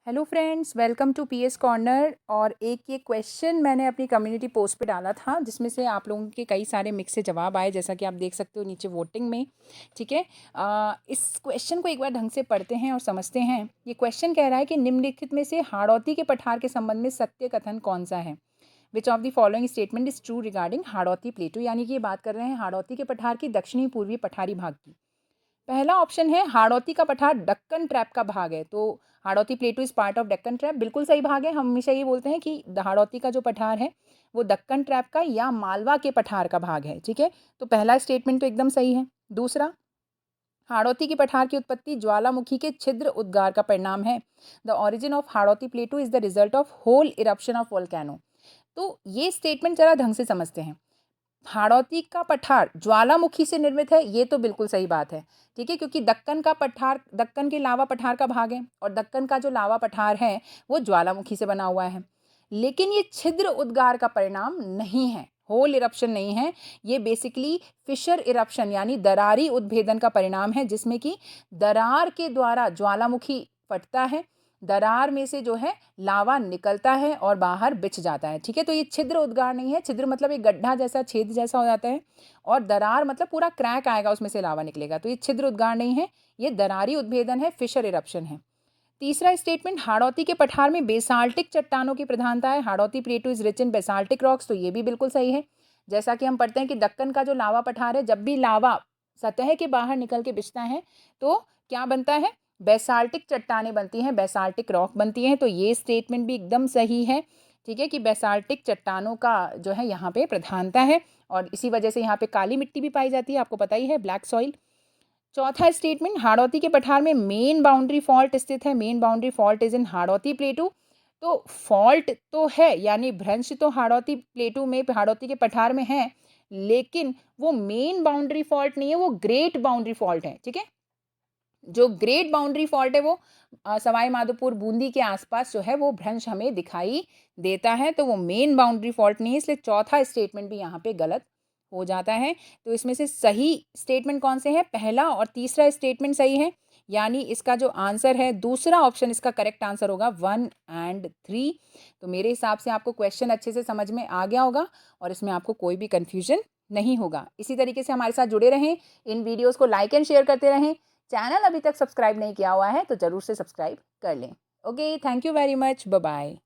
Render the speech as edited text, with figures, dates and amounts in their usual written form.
Hello friends, welcome to PS corner. और एक ये क्वेश्चन मैंने अपनी कम्युनिटी पोस्ट पे डाला था जिसमें से आप लोगों के कई सारे मिक्स से जवाब आए, जैसा कि आप देख सकते हो नीचे वोटिंग में। ठीक है, इस क्वेश्चन को एक बार ढंग से पढ़ते हैं और समझते हैं। ये क्वेश्चन कह रहा है कि निम्नलिखित में से हाड़ौती के पठार के संबंध में सत्य कथन कौन सा है। Which of the following statement is true regarding Hadoti प्लेटू, यानी कि ये बात कर रहे हैं हाड़ौती के पठार की दक्षिणी पूर्वी पठारी भाग की। पहला ऑप्शन है हाड़ौती का पठार डक्कन ट्रैप का भाग है। तो Hadoti plateau is part of Deccan trap, बिल्कुल सही भाग है। हम हमेशा ये बोलते हैं कि हाड़ौती का जो पठार है वो दक्कन ट्रैप का या मालवा के पठार का भाग है। ठीक है, तो पहला स्टेटमेंट तो एकदम सही है। दूसरा, हाड़ौती के पठार की उत्पत्ति ज्वालामुखी के छिद्र उद्गार का परिणाम है। The origin of Hadoti plateau is the result of whole eruption of volcano. तो ये स्टेटमेंट जरा ढंग से समझते हैं। हाड़ौती का पठार ज्वालामुखी से निर्मित है, ये तो बिल्कुल सही बात है। ठीक है, क्योंकि दक्कन का पठार दक्कन के लावा पठार का भाग है और दक्कन का जो लावा पठार है वो ज्वालामुखी से बना हुआ है। लेकिन ये छिद्र उद्गार का परिणाम नहीं है, होल इरप्शन नहीं है। ये बेसिकली फिशर इरप्शन यानी दरारी उद्भेदन का परिणाम है, जिसमें कि दरार के द्वारा ज्वालामुखी फटता है, दरार में से जो है लावा निकलता है और बाहर बिछ जाता है। ठीक है, तो ये छिद्र उद्गार नहीं है। छिद्र मतलब एक गड्ढा जैसा, छेद जैसा हो जाता है, और दरार मतलब पूरा क्रैक आएगा, उसमें से लावा निकलेगा। तो ये छिद्र उद्गार नहीं है, ये दरारी उद्भेदन है, फिशर इरप्शन है। तीसरा स्टेटमेंट, हाड़ौती के पठार में बेसाल्टिक चट्टानों की प्रधानता है। Hadoti plateau is rich in basaltic rocks, तो ये भी बिल्कुल सही है। जैसा कि हम पढ़ते हैं कि दक्कन का जो लावा पठार है, जब भी लावा सतह के बाहर निकल के बिछता है तो क्या बनता है, बेसाल्टिक चट्टानें बनती हैं, बेसाल्टिक रॉक बनती हैं। तो ये स्टेटमेंट भी एकदम सही है। ठीक है, कि बेसाल्टिक चट्टानों का जो है यहाँ पे प्रधानता है और इसी वजह से यहाँ पे काली मिट्टी भी पाई जाती है, आपको पता ही है, ब्लैक सॉइल। चौथा स्टेटमेंट, हाड़ौती के पठार में मेन बाउंड्री फॉल्ट स्थित है। Main boundary fault is in Hadoti प्लेटू। तो फॉल्ट तो है, यानी भ्रंश तो हाड़ौती प्लेटू में, हाड़ौती के पठार में है, लेकिन वो मेन बाउंड्री फॉल्ट नहीं है, वो ग्रेट बाउंड्री फॉल्ट है। ठीक है, जो ग्रेट बाउंड्री फॉल्ट है वो सवाई माधोपुर बूंदी के आसपास जो है वो भ्रंश हमें दिखाई देता है। तो वो मेन बाउंड्री फॉल्ट नहीं है, इसलिए चौथा स्टेटमेंट भी यहाँ पे गलत हो जाता है। तो इसमें से सही स्टेटमेंट कौन से हैं, पहला और तीसरा स्टेटमेंट सही है, यानी इसका जो आंसर है दूसरा ऑप्शन इसका करेक्ट आंसर होगा 1 और 3। तो मेरे हिसाब से आपको क्वेश्चन अच्छे से समझ में आ गया होगा और इसमें आपको कोई भी कन्फ्यूजन नहीं होगा। इसी तरीके से हमारे साथ जुड़े रहें, इन वीडियोज़ को लाइक एंड शेयर करते रहें। चैनल अभी तक सब्सक्राइब नहीं किया हुआ है तो ज़रूर से सब्सक्राइब कर लें। Okay, thank you very much, bye bye.